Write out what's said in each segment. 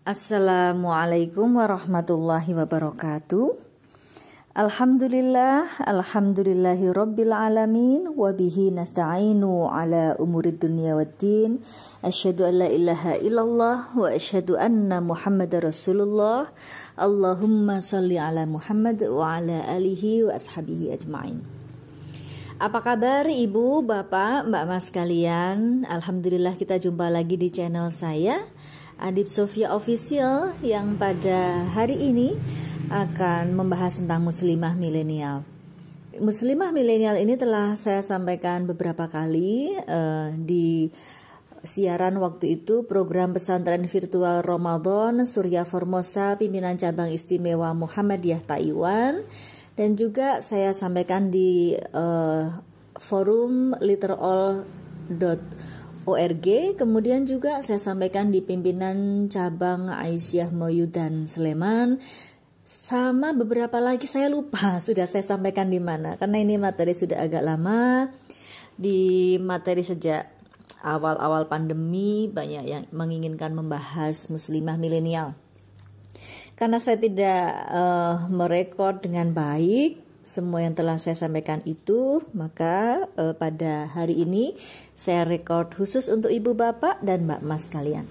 Assalamualaikum warahmatullahi wabarakatuh. Alhamdulillahi rabbil alamin, wabihi nasta'inu ala umurid dunya waddin. Asyhadu an la ilaha illallah wa asyhadu anna Muhammadar Rasulullah. Allahumma shalli ala Muhammad wa ala alihi wa ashabihi ajma'in. Apa kabar ibu, bapak, mbak mas sekalian? Alhamdulillah kita jumpa lagi di channel saya Adib Sofia Official, yang pada hari ini akan membahas tentang muslimah milenial. Muslimah milenial ini telah saya sampaikan beberapa kali di siaran waktu itu, program pesantren virtual Ramadan Surya Formosa pimpinan cabang istimewa Muhammadiyah Taiwan, dan juga saya sampaikan di forum literall.org. Kemudian juga saya sampaikan di pimpinan cabang Aisyah Moyudan Sleman, sama beberapa lagi saya lupa sudah saya sampaikan di mana, karena ini materi sudah agak lama. Di materi sejak awal-awal pandemi banyak yang menginginkan membahas muslimah milenial. Karena saya tidak merekod dengan baik semua yang telah saya sampaikan itu, maka pada hari ini saya rekod khusus untuk ibu bapak dan mbak mas kalian.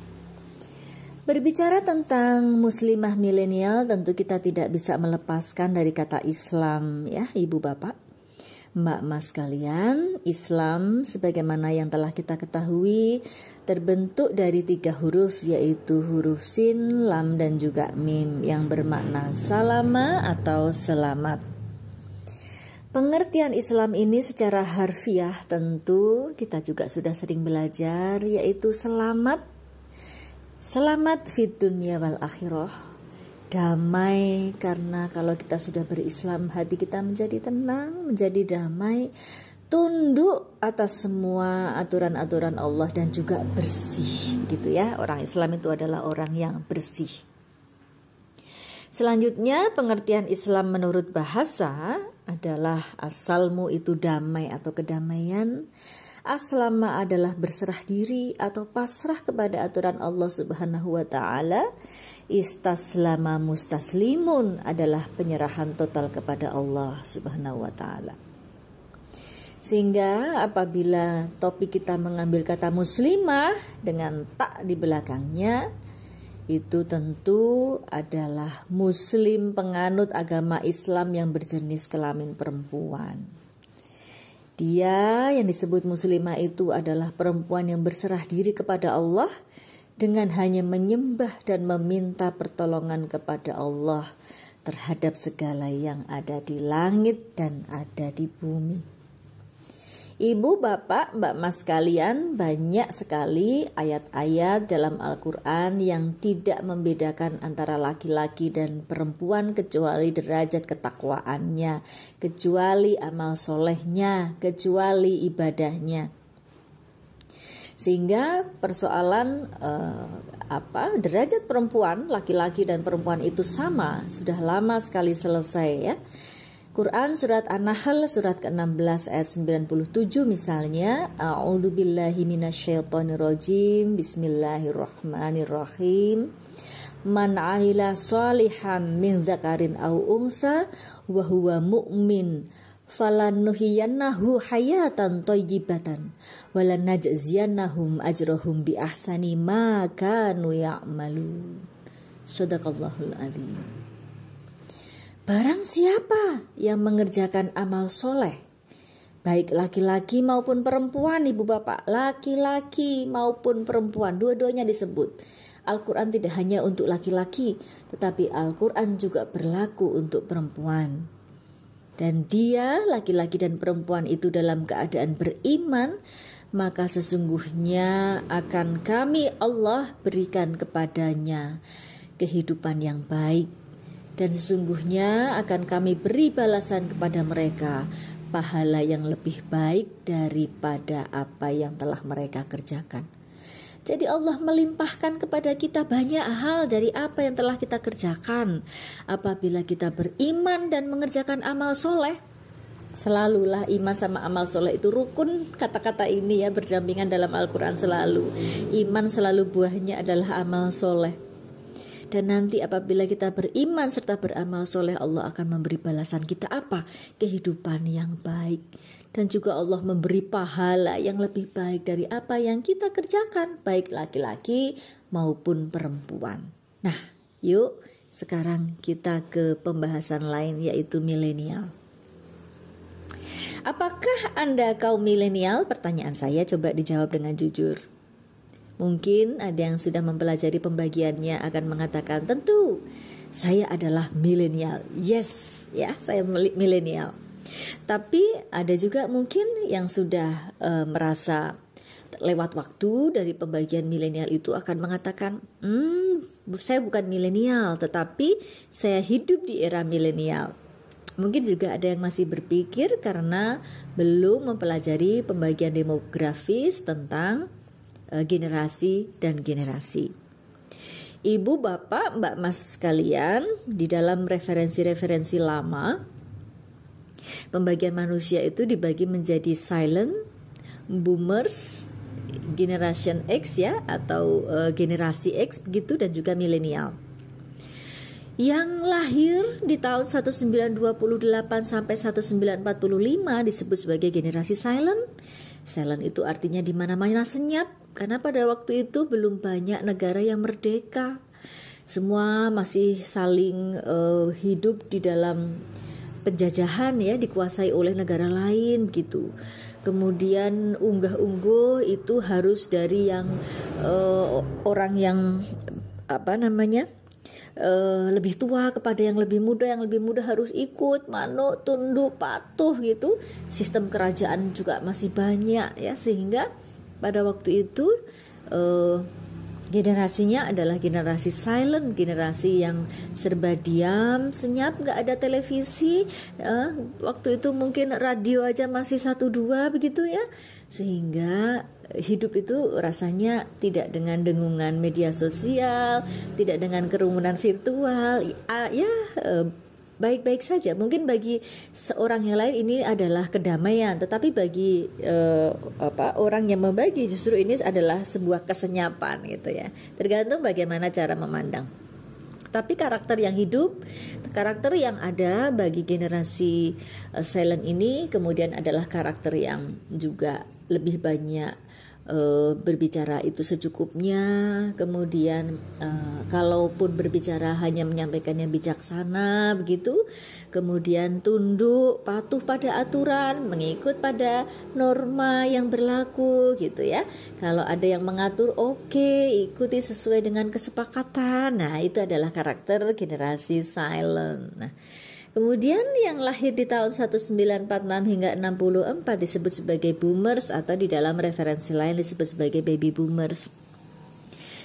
Berbicara tentang muslimah milenial, tentu kita tidak bisa melepaskan dari kata Islam, ya ibu bapak, mbak mas kalian. Islam sebagaimana yang telah kita ketahui terbentuk dari 3 huruf, yaitu huruf sin, lam, dan juga mim, yang bermakna salama atau selamat. Pengertian Islam ini secara harfiah tentu kita juga sudah sering belajar, yaitu selamat fid dunya wal akhirah. Damai, karena kalau kita sudah berislam hati kita menjadi tenang, menjadi damai, tunduk atas semua aturan-aturan Allah, dan juga bersih, gitu ya. Orang Islam itu adalah orang yang bersih. Selanjutnya, pengertian Islam menurut bahasa adalah asalmu itu damai atau kedamaian. Aslama adalah berserah diri atau pasrah kepada aturan Allah Subhanahu wa taala. Istaslama mustaslimun adalah penyerahan total kepada Allah Subhanahu wa taala. Sehingga apabila topik kita mengambil kata muslimah dengan tak di belakangnya, itu tentu adalah muslim penganut agama Islam yang berjenis kelamin perempuan. Dia yang disebut muslimah itu adalah perempuan yang berserah diri kepada Allah dengan hanya menyembah dan meminta pertolongan kepada Allah terhadap segala yang ada di langit dan ada di bumi. Ibu, bapak, mbak mas sekalian, banyak sekali ayat-ayat dalam Al-Quran yang tidak membedakan antara laki-laki dan perempuan kecuali derajat ketakwaannya, kecuali amal solehnya, kecuali ibadahnya. Sehingga persoalan derajat perempuan, laki-laki dan perempuan itu sama, sudah lama sekali selesai, ya. Quran surat An-Nahl surat ke-16 ayat 97 misalnya, A'udzubillahi minasyaitonirrajim, Bismillahirrahmanirrahim. Man 'amila shalihan min dzakarin aw untha wa huwa mu'min falanuhyiyannahu hayatan thayyibatan wa lanajziyannahum ajrahum bi ahsani ma kanu ya'malun. Shadaqallahul adzim. Barang siapa yang mengerjakan amal soleh, baik laki-laki maupun perempuan, ibu bapak, laki-laki maupun perempuan, dua-duanya disebut. Al-Quran tidak hanya untuk laki-laki, tetapi Al-Quran juga berlaku untuk perempuan. Dan dia, laki-laki dan perempuan itu dalam keadaan beriman, maka sesungguhnya akan kami Allah berikan kepadanya kehidupan yang baik. Dan sesungguhnya akan kami beri balasan kepada mereka pahala yang lebih baik daripada apa yang telah mereka kerjakan. Jadi Allah melimpahkan kepada kita banyak hal dari apa yang telah kita kerjakan. Apabila kita beriman dan mengerjakan amal soleh, selalulah iman sama amal soleh itu rukun, kata-kata ini ya berdampingan dalam Al-Quran selalu. Iman selalu buahnya adalah amal soleh. Dan nanti apabila kita beriman serta beramal soleh, Allah akan memberi balasan kita apa? Kehidupan yang baik. Dan juga Allah memberi pahala yang lebih baik dari apa yang kita kerjakan, baik laki-laki maupun perempuan. Nah, yuk sekarang kita ke pembahasan lain, yaitu milenial. Apakah Anda kaum milenial? Pertanyaan saya, coba dijawab dengan jujur. Mungkin ada yang sudah mempelajari pembagiannya akan mengatakan, tentu saya adalah milenial. Yes, ya, saya milenial. Tapi ada juga mungkin yang sudah merasa lewat waktu dari pembagian milenial itu akan mengatakan, saya bukan milenial, tetapi saya hidup di era milenial. Mungkin juga ada yang masih berpikir karena belum mempelajari pembagian demografis tentang generasi dan generasi. Ibu, bapak, mbak, mas sekalian, di dalam referensi-referensi lama, pembagian manusia itu dibagi menjadi silent, boomers, generation X ya, atau generasi X begitu, dan juga milenial. Yang lahir di tahun 1928 sampai 1945 disebut sebagai generasi silent. Silent itu artinya di mana-mana senyap, karena pada waktu itu belum banyak negara yang merdeka. Semua masih saling hidup di dalam penjajahan ya, dikuasai oleh negara lain gitu. Kemudian unggah-ungguh itu harus dari yang orang yang lebih tua kepada yang lebih muda harus ikut, manut, tunduk, patuh gitu. Sistem kerajaan juga masih banyak ya, sehingga pada waktu itu generasinya adalah generasi silent, generasi yang serba diam, senyap, gak ada televisi. Waktu itu mungkin radio aja masih 1-2 begitu ya, sehingga hidup itu rasanya tidak dengan dengungan media sosial, tidak dengan kerumunan virtual, baik-baik saja. Mungkin bagi seorang yang lain ini adalah kedamaian, tetapi bagi orang yang membagi justru ini adalah sebuah kesenyapan gitu ya. Tergantung bagaimana cara memandang. Tapi karakter yang hidup, karakter yang ada bagi generasi silent ini kemudian adalah karakter yang juga lebih banyak berbicara itu secukupnya, kemudian kalaupun berbicara hanya menyampaikannya bijaksana begitu, kemudian tunduk, patuh pada aturan, mengikut pada norma yang berlaku gitu ya. Kalau ada yang mengatur, oke, ikuti sesuai dengan kesepakatan. Nah, itu adalah karakter generasi silent. Nah, kemudian yang lahir di tahun 1946 hingga 64 disebut sebagai boomers, atau di dalam referensi lain disebut sebagai baby boomers.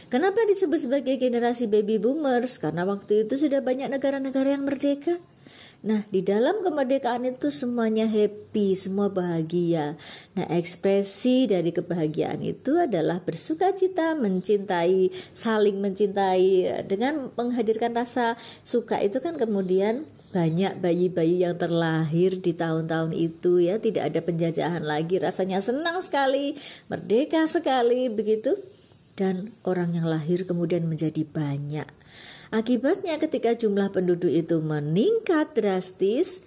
Kenapa disebut sebagai generasi baby boomers? Karena waktu itu sudah banyak negara-negara yang merdeka. Nah, di dalam kemerdekaan itu semuanya happy, semua bahagia. Nah, ekspresi dari kebahagiaan itu adalah bersukacita, mencintai, saling mencintai. Dengan menghadirkan rasa suka itu kan kemudian banyak bayi-bayi yang terlahir di tahun-tahun itu ya, tidak ada penjajahan lagi, rasanya senang sekali, merdeka sekali begitu. Dan orang yang lahir kemudian menjadi banyak. Akibatnya ketika jumlah penduduk itu meningkat drastis,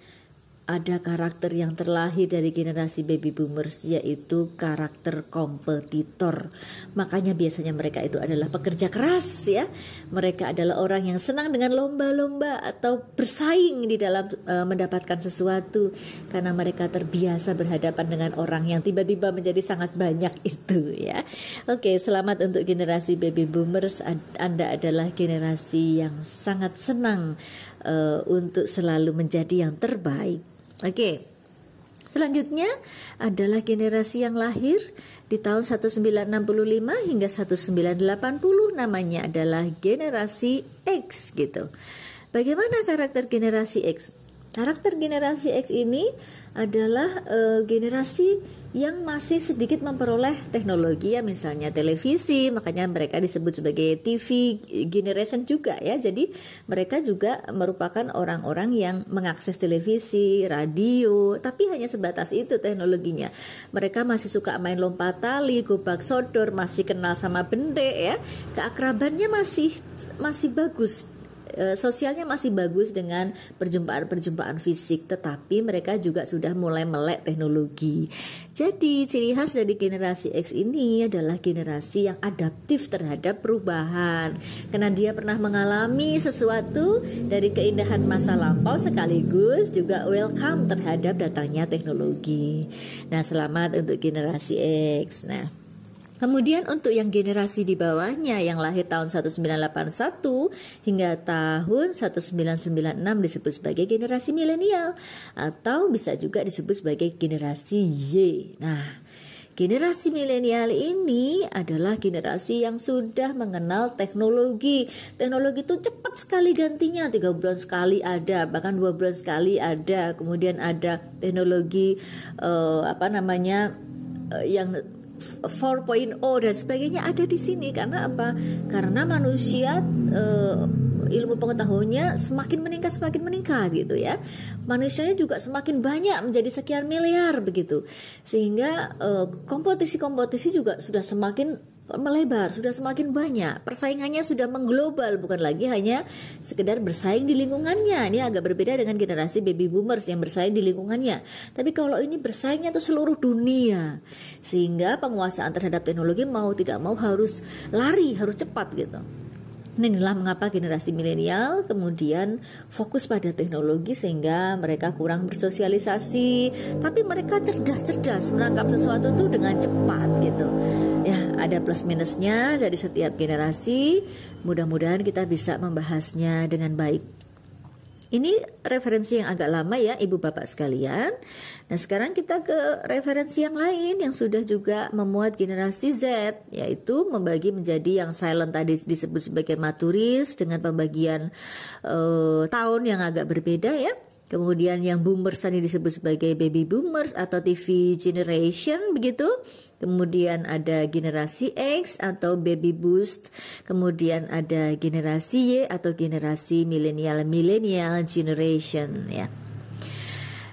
ada karakter yang terlahir dari generasi baby boomers, yaitu karakter kompetitor. Makanya biasanya mereka itu adalah pekerja keras ya. Mereka adalah orang yang senang dengan lomba-lomba atau bersaing di dalam mendapatkan sesuatu, karena mereka terbiasa berhadapan dengan orang yang tiba-tiba menjadi sangat banyak itu ya. Oke, selamat untuk generasi baby boomers. Anda adalah generasi yang sangat senang untuk selalu menjadi yang terbaik. Oke, selanjutnya adalah generasi yang lahir di tahun 1965 hingga 1980, namanya adalah generasi X gitu. Bagaimana karakter generasi X? Karakter generasi X ini adalah generasi yang masih sedikit memperoleh teknologi ya, misalnya televisi, makanya mereka disebut sebagai TV generation juga ya. Jadi mereka juga merupakan orang-orang yang mengakses televisi, radio, tapi hanya sebatas itu teknologinya. Mereka masih suka main lompat tali, gobak sodor, masih kenal sama bende ya. Keakrabannya masih bagus. Sosialnya masih bagus dengan perjumpaan-perjumpaan fisik, tetapi mereka juga sudah mulai melek teknologi. Jadi ciri khas dari generasi X ini adalah generasi yang adaptif terhadap perubahan, karena dia pernah mengalami sesuatu dari keindahan masa lampau sekaligus juga welcome terhadap datangnya teknologi. Nah, selamat untuk generasi X. Nah, kemudian untuk yang generasi di bawahnya yang lahir tahun 1981 hingga tahun 1996 disebut sebagai generasi milenial atau bisa juga disebut sebagai generasi Y. Nah, generasi milenial ini adalah generasi yang sudah mengenal teknologi. Teknologi itu cepat sekali gantinya, 3 bulan sekali ada, bahkan 2 bulan sekali ada. Kemudian ada teknologi yang 4.0 dan sebagainya ada di sini. Karena apa? Karena manusia ilmu pengetahuannya semakin meningkat gitu ya. Manusianya juga semakin banyak, menjadi sekian miliar begitu. Sehingga kompetisi juga sudah semakin melebar, sudah semakin banyak. Persaingannya sudah mengglobal, bukan lagi hanya sekedar bersaing di lingkungannya. Ini agak berbeda dengan generasi baby boomers yang bersaing di lingkungannya. Tapi kalau ini bersaingnya itu seluruh dunia. Sehingga penguasaan terhadap teknologi mau tidak mau harus lari, harus cepat gitu. Inilah mengapa generasi milenial kemudian fokus pada teknologi sehingga mereka kurang bersosialisasi, tapi mereka cerdas menangkap sesuatu itu dengan cepat gitu. Ya, ada plus minusnya dari setiap generasi. Mudah-mudahan kita bisa membahasnya dengan baik. Ini referensi yang agak lama ya Ibu Bapak sekalian. Nah, sekarang kita ke referensi yang lain yang sudah juga memuat generasi Z, yaitu membagi menjadi yang silent tadi disebut sebagai maturis dengan pembagian tahun yang agak berbeda ya. Kemudian yang boomers tadi disebut sebagai baby boomers atau TV generation begitu. Kemudian ada generasi X atau baby boost. Kemudian ada generasi Y atau generasi millennial generation ya.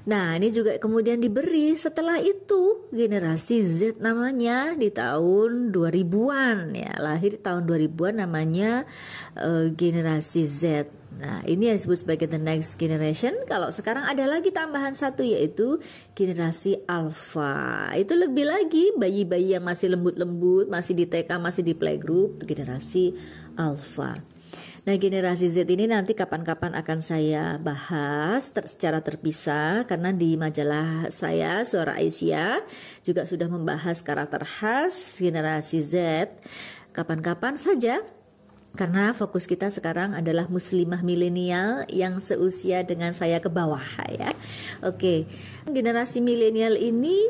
Nah, ini juga kemudian diberi setelah itu generasi Z namanya di tahun 2000-an ya. Lahir tahun 2000-an namanya generasi Z. Nah, ini yang disebut sebagai the next generation. Kalau sekarang ada lagi tambahan satu yaitu generasi alpha. Itu lebih lagi bayi-bayi yang masih lembut-lembut, masih di TK, masih di playgroup, generasi alpha. Nah, generasi Z ini nanti kapan-kapan akan saya bahas secara terpisah, karena di majalah saya Suara Aisyah juga sudah membahas karakter khas generasi Z. Kapan-kapan saja. Karena fokus kita sekarang adalah muslimah milenial yang seusia dengan saya ke bawah ya. Oke, generasi milenial ini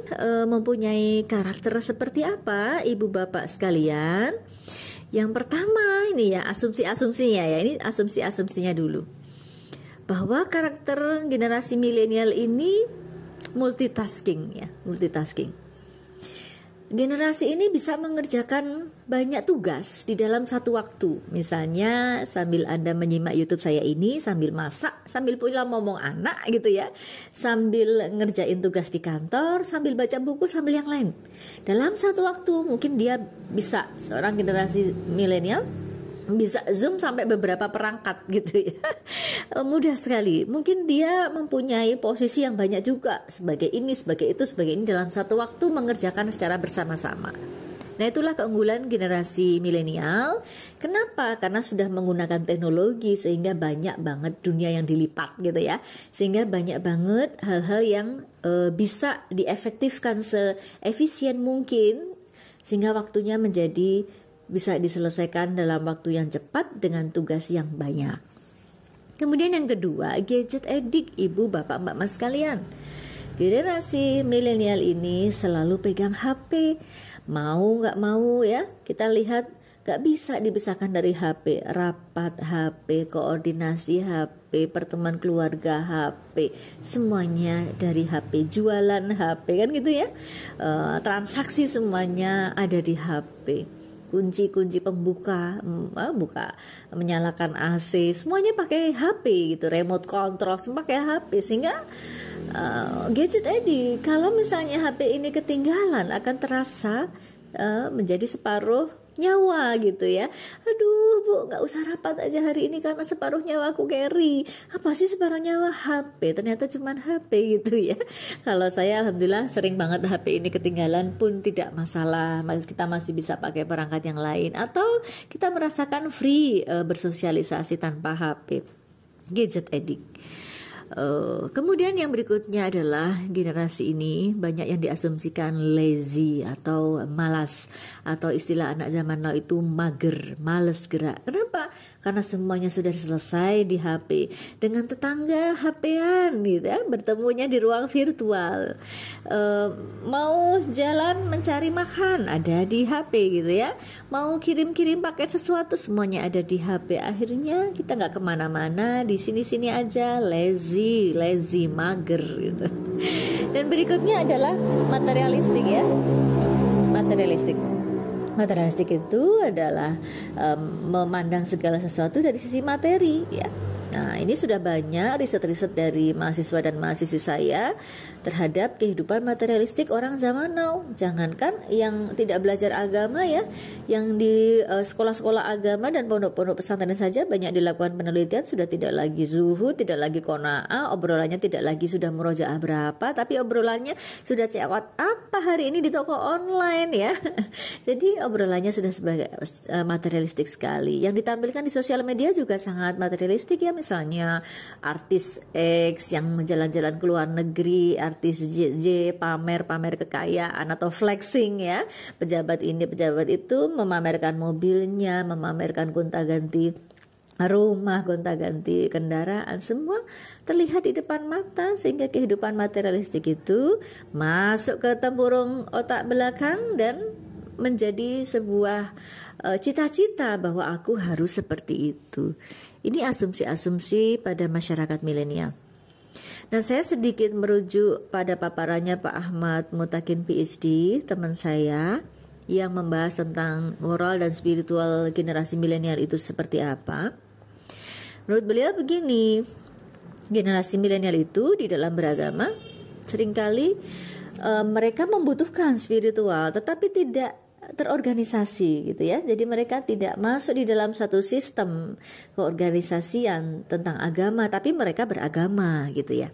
mempunyai karakter seperti apa Ibu Bapak sekalian? Yang pertama ini ya asumsi-asumsinya ya. Ini asumsi-asumsinya dulu. Bahwa karakter generasi milenial ini multitasking ya, multitasking. Generasi ini bisa mengerjakan banyak tugas di dalam satu waktu. Misalnya sambil Anda menyimak YouTube saya ini, sambil masak, sambil pula ngomong anak gitu ya, sambil ngerjain tugas di kantor, sambil baca buku, sambil yang lain. Dalam satu waktu mungkin dia bisa, seorang generasi milenial bisa zoom sampai beberapa perangkat gitu ya. Mudah sekali. Mungkin dia mempunyai posisi yang banyak juga, sebagai ini, sebagai itu, sebagai ini, dalam satu waktu mengerjakan secara bersama-sama. Nah, itulah keunggulan generasi milenial. Kenapa? Karena sudah menggunakan teknologi sehingga banyak banget dunia yang dilipat gitu ya. Sehingga banyak banget hal-hal yang bisa diefektifkan seefisien mungkin, sehingga waktunya bisa diselesaikan dalam waktu yang cepat dengan tugas yang banyak. Kemudian yang kedua, gadget addict Ibu Bapak Mbak Mas sekalian. Generasi milenial ini selalu pegang HP. Mau gak mau ya, kita lihat Gak bisa dipisahkan dari HP, rapat HP, koordinasi HP, pertemuan keluarga HP, semuanya dari HP, jualan HP kan gitu ya. Transaksi semuanya ada di HP. Kunci-kunci pembuka, menyalakan AC, semuanya pakai HP gitu, remote control semua pakai HP, sehingga gadget tadi, kalau misalnya HP ini ketinggalan akan terasa menjadi separuh nyawa gitu ya. Aduh Bu, gak usah rapat aja hari ini karena separuh nyawa aku carry. Apa sih separuh nyawa? HP, ternyata cuman HP gitu ya. Kalau saya alhamdulillah sering banget HP ini ketinggalan pun tidak masalah, kita masih bisa pakai perangkat yang lain, atau kita merasakan free bersosialisasi tanpa HP. Gadget addict. Kemudian yang berikutnya adalah generasi ini banyak yang diasumsikan lazy atau malas, atau istilah anak zaman now itu mager, males gerak. Kenapa? Karena semuanya sudah selesai di HP, dengan tetangga HP-an gitu ya, bertemunya di ruang virtual. Mau jalan mencari makan ada di HP gitu ya, mau kirim-kirim paket sesuatu semuanya ada di HP. Akhirnya kita nggak kemana-mana, di sini-sini aja, lazy, mager gitu. Dan berikutnya adalah materialistik ya. Materialistik itu adalah memandang segala sesuatu dari sisi materi ya. Nah, ini sudah banyak riset-riset dari mahasiswa dan mahasiswi saya terhadap kehidupan materialistik orang zaman now. Jangankan yang tidak belajar agama ya, yang di sekolah-sekolah agama dan pondok-pondok pesantren saja banyak dilakukan penelitian, sudah tidak lagi zuhud, tidak lagi qanaah, obrolannya tidak lagi sudah murojaah berapa, tapi obrolannya sudah cekot apa hari ini di toko online ya. Jadi obrolannya sudah sebagai materialistik sekali. Yang ditampilkan di sosial media juga sangat materialistik ya. Misalnya artis X yang jalan-jalan ke luar negeri, artis Z pamer kekayaan atau flexing ya. Pejabat ini, pejabat itu memamerkan mobilnya, memamerkan gonta-ganti rumah, gonta-ganti kendaraan, semua terlihat di depan mata, sehingga kehidupan materialistik itu masuk ke tempurung otak belakang dan menjadi sebuah cita-cita bahwa aku harus seperti itu. Ini asumsi-asumsi pada masyarakat milenial. Nah, saya sedikit merujuk pada paparannya Pak Ahmad Mutakin PhD, teman saya, yang membahas tentang moral dan spiritual generasi milenial itu seperti apa. Menurut beliau begini, generasi milenial itu di dalam beragama seringkali mereka membutuhkan spiritual tetapi tidak terorganisasi gitu ya. Jadi mereka tidak masuk di dalam satu sistem keorganisasian tentang agama, tapi mereka beragama gitu ya.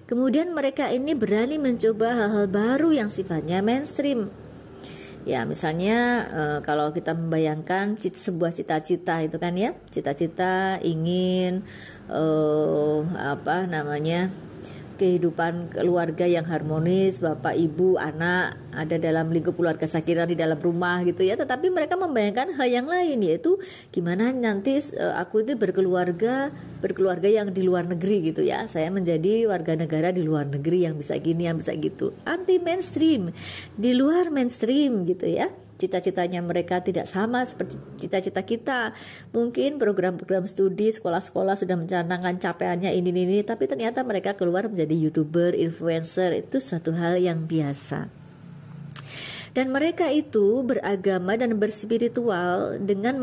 Kemudian mereka ini berani mencoba hal-hal baru yang sifatnya mainstream. Ya, misalnya kalau kita membayangkan sebuah cita-cita itu kan ya, cita-cita ingin kehidupan keluarga yang harmonis, bapak, ibu, anak ada dalam lingkup keluarga sakinah di dalam rumah gitu ya. Tetapi mereka membayangkan hal yang lain, yaitu gimana nanti aku itu berkeluarga yang di luar negeri gitu ya. Saya menjadi warga negara di luar negeri yang bisa gini, yang bisa gitu. Anti mainstream, di luar mainstream gitu ya. Cita-citanya mereka tidak sama seperti cita-cita kita. Mungkin program-program studi sekolah-sekolah sudah mencanangkan capaiannya ini, tapi ternyata mereka keluar menjadi YouTuber, influencer, itu suatu hal yang biasa. Dan mereka itu beragama dan berspiritual dengan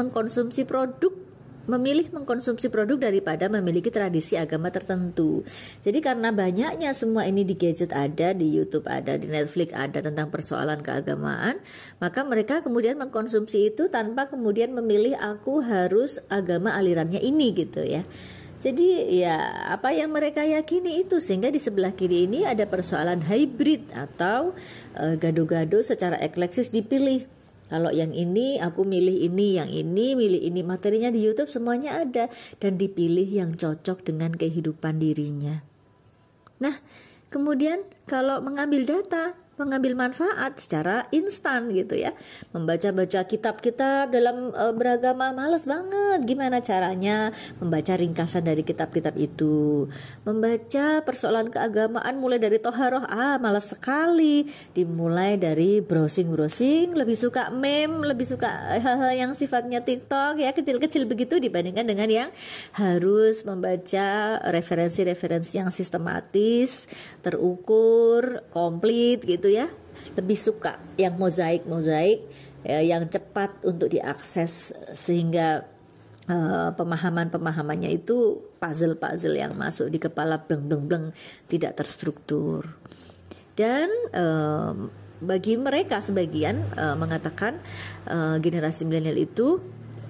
memilih mengkonsumsi produk daripada memiliki tradisi agama tertentu. Jadi karena banyaknya semua ini di gadget ada, di YouTube ada, di Netflix ada tentang persoalan keagamaan, maka mereka kemudian mengkonsumsi itu tanpa kemudian memilih aku harus agama alirannya ini gitu ya. Jadi ya apa yang mereka yakini itu, sehingga di sebelah kiri ini ada persoalan hybrid atau gado-gado secara ekleksis dipilih. Kalau yang ini aku milih ini, yang ini milih ini, materinya di YouTube semuanya ada dan dipilih yang cocok dengan kehidupan dirinya. Nah, kemudian kalau mengambil data mengambil manfaat secara instan gitu ya. Membaca-baca kitab-kitab dalam beragama malas banget. Gimana caranya membaca ringkasan dari kitab-kitab itu? Membaca persoalan keagamaan mulai dari toharoh, malas sekali. Dimulai dari browsing-browsing, lebih suka meme, lebih suka hal-hal yang sifatnya TikTok ya, kecil-kecil begitu dibandingkan dengan yang harus membaca referensi-referensi yang sistematis, terukur, komplit gitu ya. Lebih suka yang mozaik ya, yang cepat untuk diakses sehingga pemahamannya itu puzzle yang masuk di kepala bleng tidak terstruktur. Dan bagi mereka sebagian mengatakan generasi milenial itu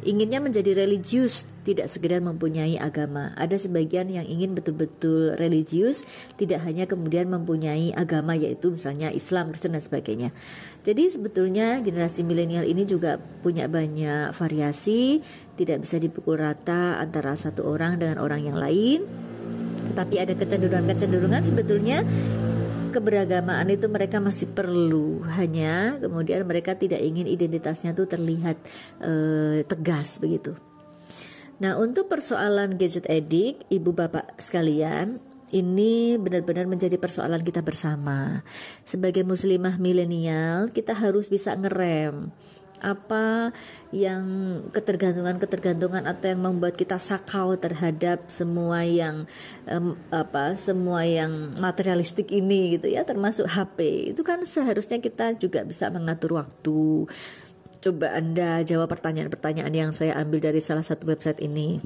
inginnya menjadi religius, tidak sekedar mempunyai agama. Ada sebagian yang ingin betul-betul religius, tidak hanya kemudian mempunyai agama, yaitu misalnya Islam, Kristen dan sebagainya. Jadi sebetulnya generasi milenial ini juga punya banyak variasi, tidak bisa dipukul rata antara satu orang dengan orang yang lain. Tetapi ada kecenderungan sebetulnya keberagamaan itu mereka masih perlu, hanya kemudian mereka tidak ingin identitasnya tuh terlihat tegas begitu. Nah, untuk persoalan gadget addict, ibu bapak sekalian, ini benar-benar menjadi persoalan kita bersama. Sebagai muslimah milenial, kita harus bisa ngerem apa yang ketergantungan atau yang membuat kita sakau terhadap semua yang semua yang materialistik ini gitu ya, termasuk HP. Itu kan seharusnya kita juga bisa mengatur waktu. Coba Anda jawab pertanyaan-pertanyaan yang saya ambil dari salah satu website ini.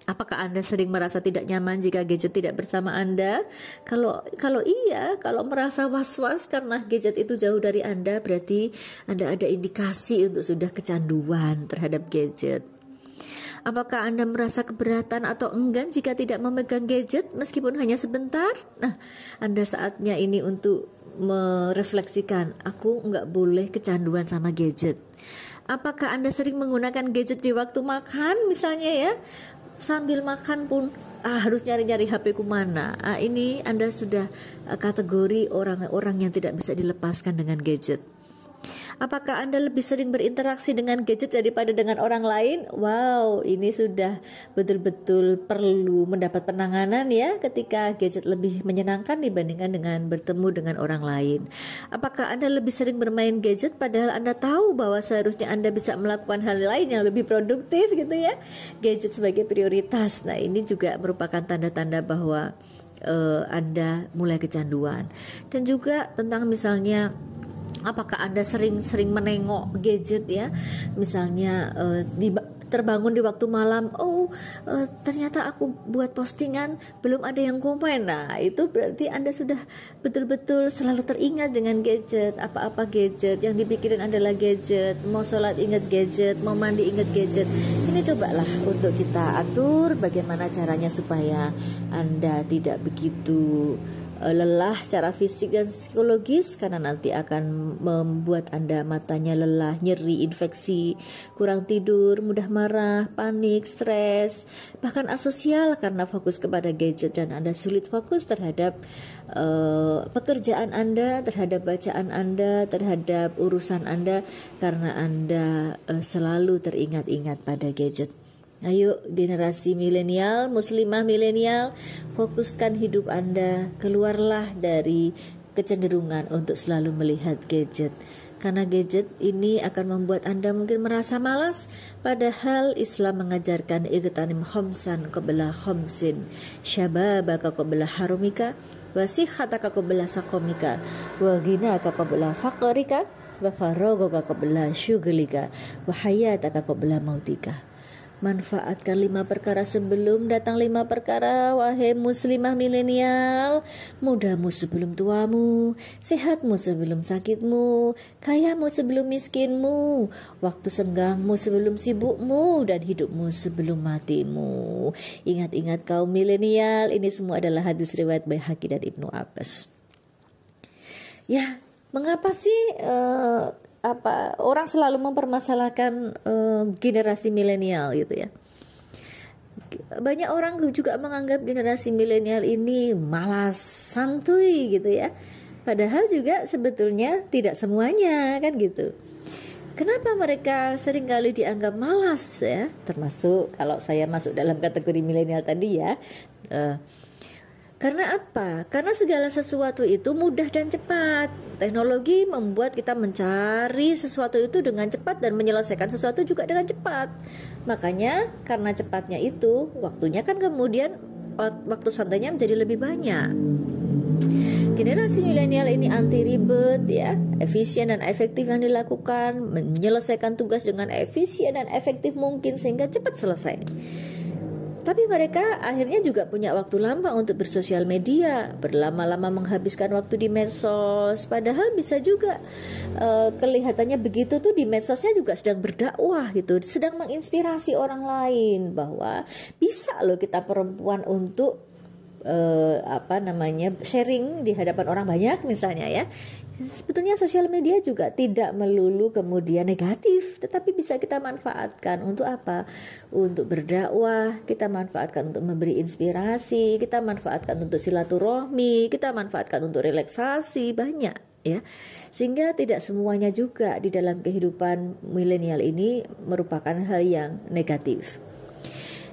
Apakah Anda sering merasa tidak nyaman jika gadget tidak bersama Anda? Kalau iya, kalau merasa was-was karena gadget itu jauh dari Anda, berarti Anda ada indikasi untuk sudah kecanduan terhadap gadget. Apakah Anda merasa keberatan atau enggan jika tidak memegang gadget meskipun hanya sebentar? Nah, Anda saatnya ini untuk merefleksikan, aku nggak boleh kecanduan sama gadget. Apakah Anda sering menggunakan gadget di waktu makan misalnya ya? Sambil makan pun harus nyari-nyari HP ku mana. Ini Anda sudah kategori orang-orang yang tidak bisa dilepaskan dengan gadget. Apakah Anda lebih sering berinteraksi dengan gadget daripada dengan orang lain? Wow, ini sudah betul-betul perlu mendapat penanganan ya, ketika gadget lebih menyenangkan dibandingkan dengan bertemu dengan orang lain. Apakah Anda lebih sering bermain gadget padahal Anda tahu bahwa seharusnya Anda bisa melakukan hal lain yang lebih produktif gitu ya? Gadget sebagai prioritas. Nah, ini juga merupakan tanda-tanda bahwa Anda mulai kecanduan. Dan juga tentang misalnya apakah Anda sering menengok gadget ya, misalnya terbangun di waktu malam, ternyata aku buat postingan belum ada yang komen. Nah, itu berarti Anda sudah betul-betul selalu teringat dengan gadget. Apa-apa gadget, yang dipikirin adalah gadget. Mau sholat ingat gadget, mau mandi ingat gadget. Ini cobalah untuk kita atur bagaimana caranya supaya Anda tidak begitu lelah secara fisik dan psikologis, karena nanti akan membuat Anda matanya lelah, nyeri, infeksi, kurang tidur, mudah marah, panik, stres, bahkan asosial karena fokus kepada gadget, dan Anda sulit fokus terhadap pekerjaan Anda, terhadap bacaan Anda, terhadap urusan Anda, karena Anda selalu teringat-ingat pada gadget. Ayo generasi milenial, muslimah milenial, fokuskan hidup Anda, keluarlah dari kecenderungan untuk selalu melihat gadget. Karena gadget ini akan membuat Anda mungkin merasa malas, padahal Islam mengajarkan igtanim khamsan qabla khamsin, syababaka qabla harumika, wa sihhataka qabla saqamika, wa ghinaka qabla faqrika, wa faragaka qabla syughlika, wa hayataka qabla mautika. Manfaatkan 5 perkara sebelum datang 5 perkara, wahai muslimah milenial. Mudamu sebelum tuamu, sehatmu sebelum sakitmu, kayamu sebelum miskinmu, waktu senggangmu sebelum sibukmu, dan hidupmu sebelum matimu. Ingat-ingat kaum milenial, ini semua adalah hadis riwayat Baihaqi dan Ibnu Abbas. Ya, mengapa sih orang selalu mempermasalahkan generasi milenial gitu ya? Banyak orang juga menganggap generasi milenial ini malas, santuy gitu ya. Padahal juga sebetulnya tidak semuanya kan gitu. Kenapa mereka seringkali dianggap malas ya? Termasuk kalau saya masuk dalam kategori milenial tadi ya. Karena apa? Karena segala sesuatu itu mudah dan cepat. Teknologi membuat kita mencari sesuatu itu dengan cepat dan menyelesaikan sesuatu juga dengan cepat. Makanya karena cepatnya itu, waktunya kan kemudian waktu santainya menjadi lebih banyak. Generasi milenial ini anti ribet ya, efisien dan efektif yang dilakukan, menyelesaikan tugas dengan efisien dan efektif mungkin sehingga cepat selesai. Tapi mereka akhirnya juga punya waktu lama untuk bersosial media, berlama-lama menghabiskan waktu di medsos. Padahal bisa juga kelihatannya begitu tuh di medsosnya juga sedang berdakwah gitu, sedang menginspirasi orang lain bahwa bisa loh kita perempuan untuk sharing di hadapan orang banyak misalnya ya. Sebetulnya sosial media juga tidak melulu kemudian negatif, tetapi bisa kita manfaatkan untuk apa? Untuk berdakwah, kita manfaatkan untuk memberi inspirasi, kita manfaatkan untuk silaturahmi, kita manfaatkan untuk relaksasi, banyak ya. Sehingga tidak semuanya juga di dalam kehidupan milenial ini merupakan hal yang negatif.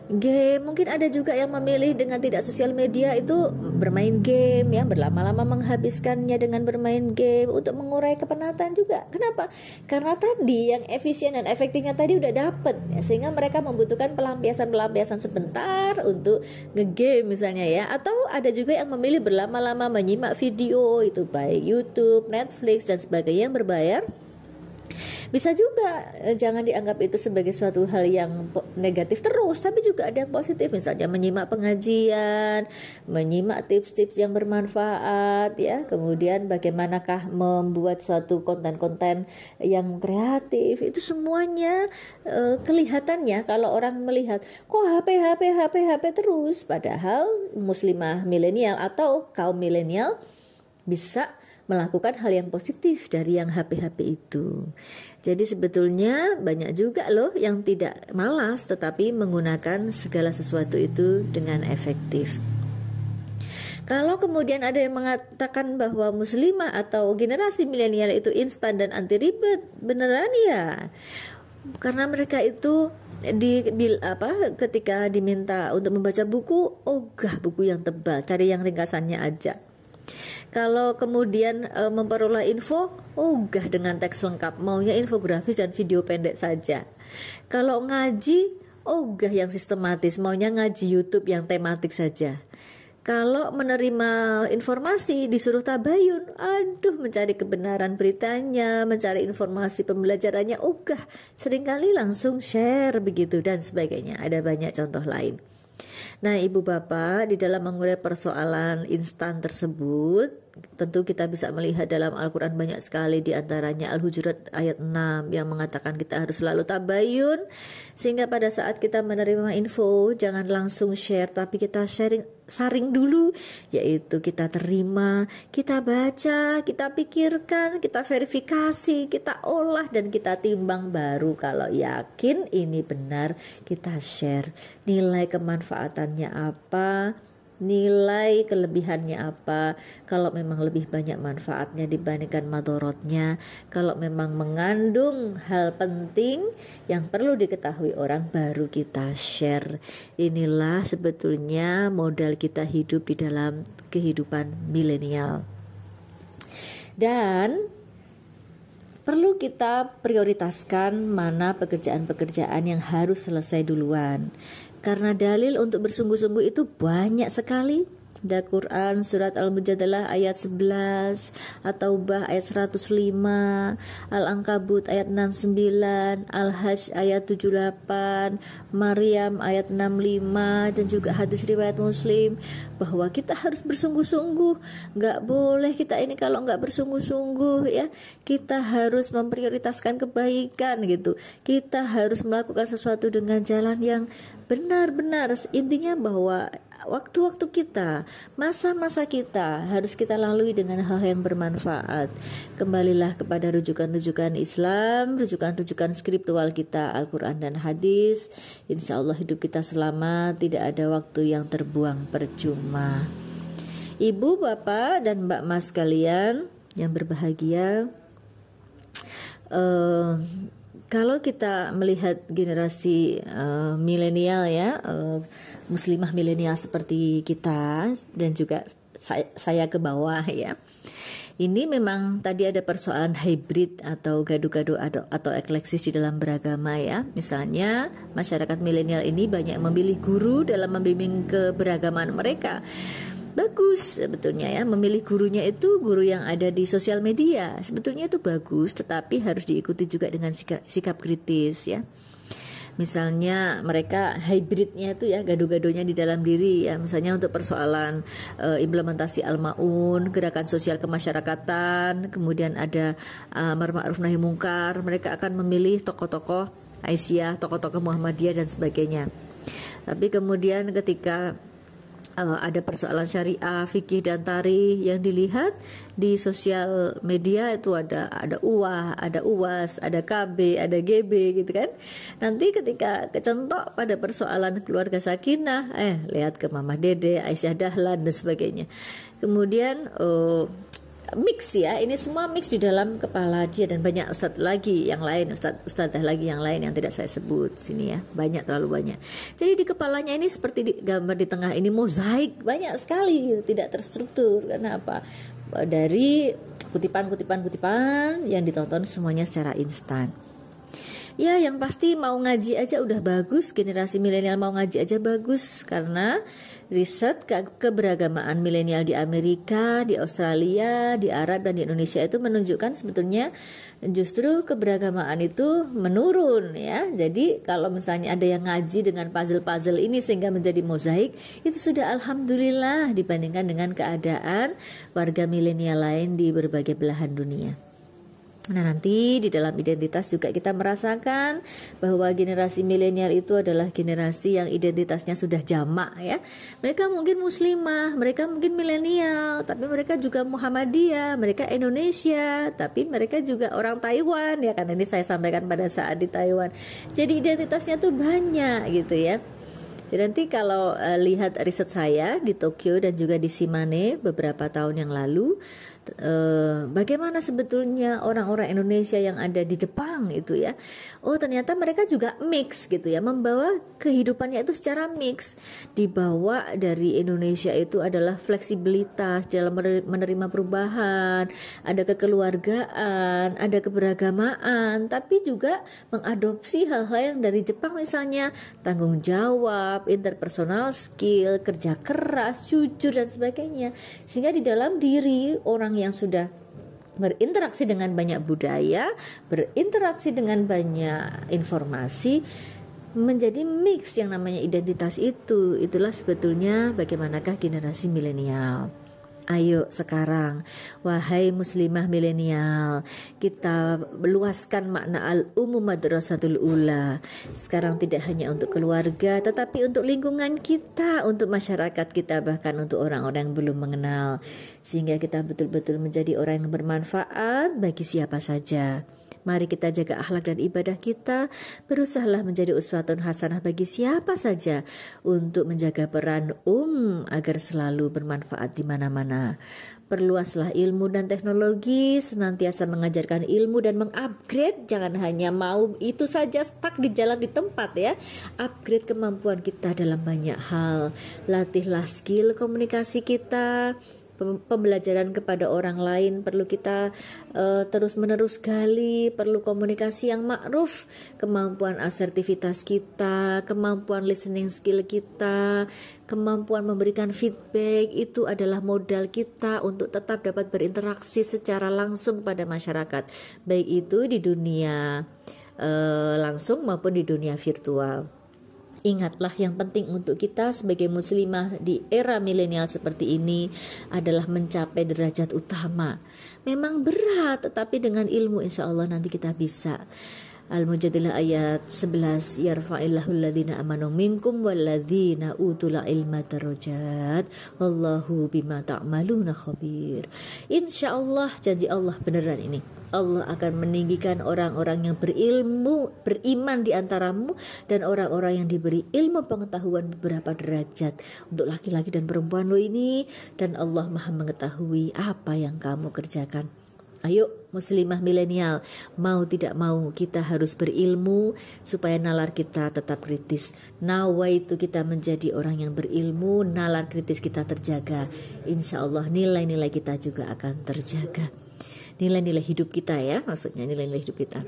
Game, mungkin ada juga yang memilih dengan tidak sosial media itu bermain game ya, berlama-lama menghabiskannya dengan bermain game untuk mengurai kepenatan juga. Kenapa? Karena tadi yang efisien dan efektifnya tadi udah dapet ya, sehingga mereka membutuhkan pelampiasan sebentar untuk ngegame misalnya ya. Atau ada juga yang memilih berlama-lama menyimak video itu baik YouTube, Netflix dan sebagainya yang berbayar. Bisa juga jangan dianggap itu sebagai suatu hal yang negatif terus, tapi juga ada yang positif, misalnya menyimak pengajian, menyimak tips-tips yang bermanfaat ya, kemudian bagaimanakah membuat suatu konten-konten yang kreatif. Itu semuanya kelihatannya kalau orang melihat kok HP terus, padahal muslimah milenial atau kaum milenial bisa melakukan hal yang positif dari yang HP itu. Jadi sebetulnya banyak juga loh yang tidak malas tetapi menggunakan segala sesuatu itu dengan efektif. Kalau kemudian ada yang mengatakan bahwa muslimah atau generasi milenial itu instan dan anti ribet, beneran ya? Karena mereka itu ketika diminta untuk membaca buku, ogah buku yang tebal, cari yang ringkasannya aja. Kalau kemudian memperoleh info, ogah dengan teks lengkap, maunya infografis dan video pendek saja. Kalau ngaji, ogah yang sistematis, maunya ngaji YouTube yang tematik saja. Kalau menerima informasi disuruh tabayun, aduh mencari kebenaran beritanya, mencari informasi pembelajarannya, ogah seringkali langsung share begitu dan sebagainya. Ada banyak contoh lain. Nah, Ibu Bapak, di dalam mengurai persoalan instan tersebut, tentu kita bisa melihat dalam Al-Quran banyak sekali, di antaranya Al-Hujurat ayat 6 yang mengatakan kita harus selalu tabayun, sehingga pada saat kita menerima info jangan langsung share, tapi kita saring dulu, yaitu kita terima, kita baca, kita pikirkan, kita verifikasi, kita olah dan kita timbang, baru kalau yakin ini benar kita share. Nilai kemanfaatannya apa, nilai kelebihannya apa, kalau memang lebih banyak manfaatnya dibandingkan madorotnya, kalau memang mengandung hal penting yang perlu diketahui orang, baru kita share. Inilah sebetulnya modal kita hidup di dalam kehidupan milenial. Dan perlu kita prioritaskan mana pekerjaan-pekerjaan yang harus selesai duluan. Karena dalil untuk bersungguh-sungguh itu banyak sekali. Ada Quran surat Al-Mujadalah ayat 11, At-Taubah ayat 105, Al-Ankabut ayat 69, Al-Hajj ayat 78, Maryam ayat 65, dan juga hadis riwayat Muslim bahwa kita harus bersungguh-sungguh. Gak boleh kita ini kalau gak bersungguh-sungguh ya, kita harus memprioritaskan kebaikan gitu. Kita harus melakukan sesuatu dengan jalan yang benar-benar. Intinya bahwa waktu-waktu kita, masa-masa kita harus kita lalui dengan hal yang bermanfaat. Kembalilah kepada rujukan-rujukan Islam, rujukan-rujukan skriptual kita, Al-Quran dan hadis. Insya Allah hidup kita selamat, tidak ada waktu yang terbuang percuma. Ibu, Bapak, dan Mbak Mas kalian yang berbahagia, kalau kita melihat generasi milenial ya, muslimah milenial seperti kita dan juga saya ke bawah ya. Ini memang tadi ada persoalan hybrid atau gado-gado atau ekleksis di dalam beragama ya. Misalnya masyarakat milenial ini banyak memilih guru dalam membimbing keberagaman mereka. Bagus sebetulnya ya, memilih gurunya itu guru yang ada di sosial media. Sebetulnya itu bagus, tetapi harus diikuti juga dengan sikap kritis ya. Misalnya mereka hybridnya itu ya, gado-gadonya di dalam diri ya. Misalnya untuk persoalan implementasi Al-Maun, gerakan sosial kemasyarakatan, kemudian ada amar ma'ruf nahi mungkar, mereka akan memilih tokoh-tokoh Aisyah, tokoh-tokoh Muhammadiyah dan sebagainya. Tapi kemudian ketika ada persoalan syariah, fikih dan tarikh yang dilihat di sosial media itu ada UWAH, ada UWAS, ada KB, ada GB gitu kan. Nanti ketika kecentok pada persoalan keluarga sakinah, lihat ke Mama Dede, Aisyah Dahlan dan sebagainya. Kemudian mix ya, ini semua mix di dalam kepala dia dan banyak ustadz lagi yang lain, ustadzah lagi yang lain yang tidak saya sebut sini ya, banyak, terlalu banyak. Jadi di kepalanya ini seperti gambar di tengah ini mozaik, banyak sekali, tidak terstruktur. Karena apa? Dari kutipan yang ditonton semuanya secara instan. Ya yang pasti mau ngaji aja udah bagus, generasi milenial mau ngaji aja bagus, karena riset keberagamaan milenial di Amerika, di Australia, di Arab dan di Indonesia itu menunjukkan sebetulnya justru keberagamaan itu menurun ya. Jadi kalau misalnya ada yang ngaji dengan puzzle-puzzle ini sehingga menjadi mozaik, itu sudah alhamdulillah dibandingkan dengan keadaan warga milenial lain di berbagai belahan dunia. Nah nanti di dalam identitas juga kita merasakan bahwa generasi milenial itu adalah generasi yang identitasnya sudah jamak ya. Mereka mungkin muslimah, mereka mungkin milenial, tapi mereka juga Muhammadiyah, mereka Indonesia, tapi mereka juga orang Taiwan ya, karena ini saya sampaikan pada saat di Taiwan. Jadi identitasnya tuh banyak gitu ya. Jadi nanti kalau lihat riset saya di Tokyo dan juga di Shimane beberapa tahun yang lalu, bagaimana sebetulnya orang-orang Indonesia yang ada di Jepang itu ya. Oh ternyata mereka juga mix gitu ya, membawa kehidupannya itu secara mix. Dibawa dari Indonesia itu adalah fleksibilitas dalam menerima perubahan, ada kekeluargaan, ada keberagamaan, tapi juga mengadopsi hal-hal yang dari Jepang, misalnya tanggung jawab, interpersonal skill, kerja keras, jujur dan sebagainya. Sehingga di dalam diri orang yang sudah berinteraksi dengan banyak budaya, berinteraksi dengan banyak informasi, menjadi mix yang namanya identitas itu. Itulah sebetulnya bagaimanakah generasi milenial. Ayo sekarang, wahai muslimah milenial, kita meluaskan makna al-umum madrasatul ula. Sekarang tidak hanya untuk keluarga, tetapi untuk lingkungan kita, untuk masyarakat kita, bahkan untuk orang-orang yang belum mengenal. Sehingga kita betul-betul menjadi orang yang bermanfaat bagi siapa saja. Mari kita jaga akhlak dan ibadah kita, berusahalah menjadi uswatun hasanah bagi siapa saja untuk menjaga peran agar selalu bermanfaat di mana-mana. Perluaslah ilmu dan teknologi, senantiasa mengajarkan ilmu dan mengupgrade, jangan hanya mau itu saja stuck di jalan di tempat ya. Upgrade kemampuan kita dalam banyak hal. Latihlah skill komunikasi kita. Pembelajaran kepada orang lain perlu kita terus-menerus gali, perlu komunikasi yang ma'ruf, kemampuan asertivitas kita, kemampuan listening skill kita, kemampuan memberikan feedback, itu adalah modal kita untuk tetap dapat berinteraksi secara langsung pada masyarakat, baik itu di dunia langsung maupun di dunia virtual. Ingatlah, yang penting untuk kita sebagai muslimah di era milenial seperti ini adalah mencapai derajat utama. Memang berat, tetapi dengan ilmu insya Allah nanti kita bisa. Al-Mujadilah ayat 11, yarfa'illahu alladhina amanu minkum walladhina utul ilma darajat wallahu bima ta'maluna khabir. Insyaallah, janji Allah beneran ini. Allah akan meninggikan orang-orang yang berilmu, beriman di antaramu, dan orang-orang yang diberi ilmu pengetahuan beberapa derajat untuk laki-laki dan perempuan lo ini, dan Allah Maha mengetahui apa yang kamu kerjakan. Ayo muslimah milenial, mau tidak mau kita harus berilmu supaya nalar kita tetap kritis. Nawaitu kita menjadi orang yang berilmu, nalar kritis kita terjaga. Insya Allah nilai-nilai kita juga akan terjaga. Nilai-nilai hidup kita ya, maksudnya nilai-nilai hidup kita.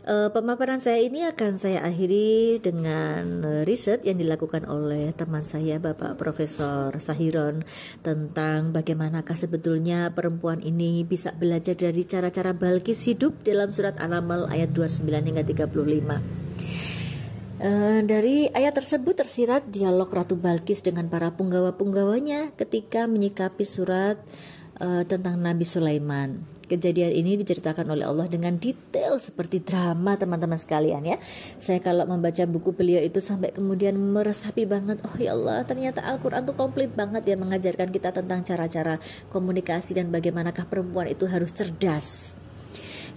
Pemaparan saya ini akan saya akhiri dengan riset yang dilakukan oleh teman saya Bapak Profesor Sahiron tentang bagaimanakah sebetulnya perempuan ini bisa belajar dari cara-cara Balkis hidup dalam surat An-Naml ayat 29 hingga 35. Dari ayat tersebut tersirat dialog Ratu Balkis dengan para punggawa-punggawanya ketika menyikapi surat tentang Nabi Sulaiman. Kejadian ini diceritakan oleh Allah dengan detail seperti drama, teman-teman sekalian ya. Saya kalau membaca buku beliau itu sampai kemudian meresapi banget. Oh ya Allah, ternyata Al-Quran tuh komplit banget ya, mengajarkan kita tentang cara-cara komunikasi dan bagaimanakah perempuan itu harus cerdas.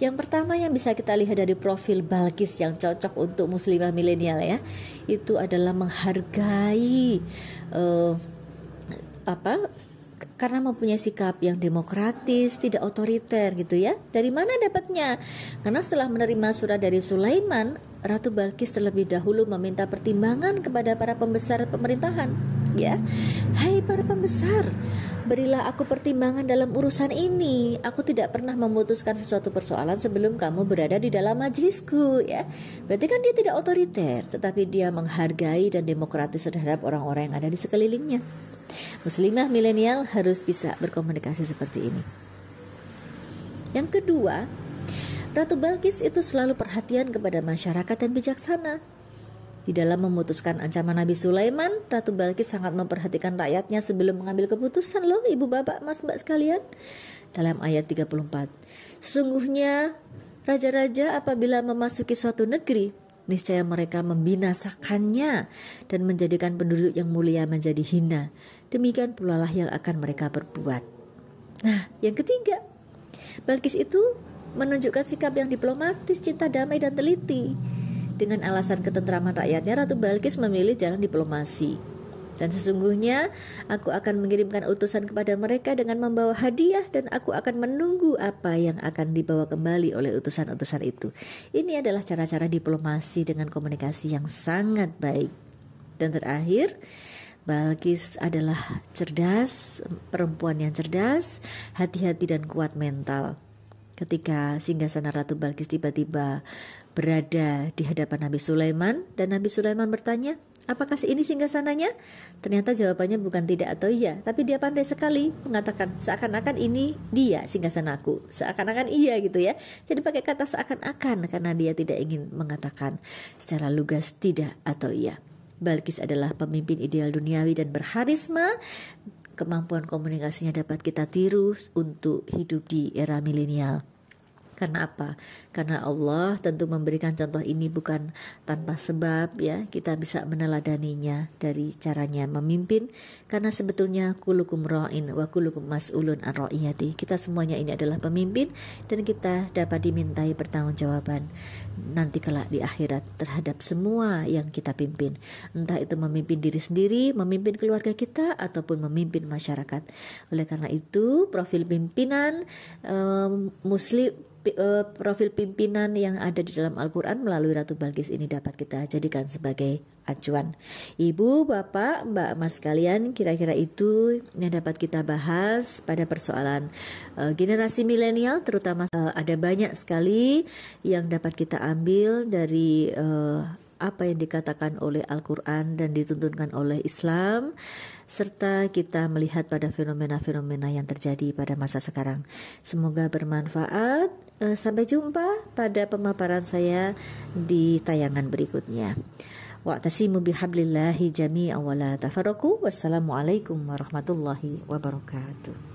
Yang pertama yang bisa kita lihat dari profil Balkis yang cocok untuk muslimah milenial ya, itu adalah menghargai karena mempunyai sikap yang demokratis, tidak otoriter gitu ya. Dari mana dapatnya? Karena setelah menerima surat dari Sulaiman, Ratu Balkis terlebih dahulu meminta pertimbangan kepada para pembesar pemerintahan. Ya, hai para pembesar, berilah aku pertimbangan dalam urusan ini. Aku tidak pernah memutuskan sesuatu persoalan sebelum kamu berada di dalam majelisku. Ya, berarti kan dia tidak otoriter, tetapi dia menghargai dan demokratis terhadap orang-orang yang ada di sekelilingnya. Muslimah milenial harus bisa berkomunikasi seperti ini. Yang kedua, Ratu Balkis itu selalu perhatian kepada masyarakat dan bijaksana. Di dalam memutuskan ancaman Nabi Sulaiman, Ratu Balkis sangat memperhatikan rakyatnya sebelum mengambil keputusan loh, ibu bapak, mas mbak sekalian. Dalam ayat 34, sesungguhnya raja-raja apabila memasuki suatu negeri, niscaya mereka membinasakannya dan menjadikan penduduk yang mulia menjadi hina. Demikian pula lah yang akan mereka perbuat. Nah, yang ketiga, Balkis itu menunjukkan sikap yang diplomatis, cinta damai dan teliti. Dengan alasan ketentraman rakyatnya, Ratu Balkis memilih jalan diplomasi. Dan sesungguhnya aku akan mengirimkan utusan kepada mereka dengan membawa hadiah, dan aku akan menunggu apa yang akan dibawa kembali oleh utusan-utusan itu. Ini adalah cara-cara diplomasi dengan komunikasi yang sangat baik. Dan terakhir, Balkis adalah cerdas, perempuan yang cerdas, hati-hati dan kuat mental. Ketika singgasana Ratu Balkis tiba-tiba berada di hadapan Nabi Sulaiman, dan Nabi Sulaiman bertanya, apakah ini singgasananya? Ternyata jawabannya bukan tidak atau iya, tapi dia pandai sekali mengatakan seakan-akan ini dia singgasanaku, seakan-akan iya gitu ya. Jadi pakai kata seakan-akan karena dia tidak ingin mengatakan secara lugas tidak atau iya. Balkis adalah pemimpin ideal duniawi dan berharisma. Kemampuan komunikasinya dapat kita tiru untuk hidup di era milenial. Karena apa? Karena Allah tentu memberikan contoh ini bukan tanpa sebab ya. Kita bisa meneladaninya dari caranya memimpin. Karena sebetulnya kulukum ra'in wa kulukum mas'ulun an ra'iyati. Kita semuanya ini adalah pemimpin, dan kita dapat dimintai pertanggungjawaban nanti kelak di akhirat terhadap semua yang kita pimpin. Entah itu memimpin diri sendiri, memimpin keluarga kita, ataupun memimpin masyarakat. Oleh karena itu, profil pimpinan profil pimpinan yang ada di dalam Al-Quran melalui Ratu Balkis ini dapat kita jadikan sebagai acuan. Ibu, bapak, mbak, mas sekalian, kira-kira itu yang dapat kita bahas pada persoalan generasi milenial, terutama ada banyak sekali yang dapat kita ambil dari apa yang dikatakan oleh Al-Quran dan dituntunkan oleh Islam, serta kita melihat pada fenomena-fenomena yang terjadi pada masa sekarang. Semoga bermanfaat. Sampai jumpa pada pemaparan saya di tayangan berikutnya. Wa'tasimu bihablillahi jami'an wa la tafarraqu. Wassalamualaikum warahmatullahi wabarakatuh.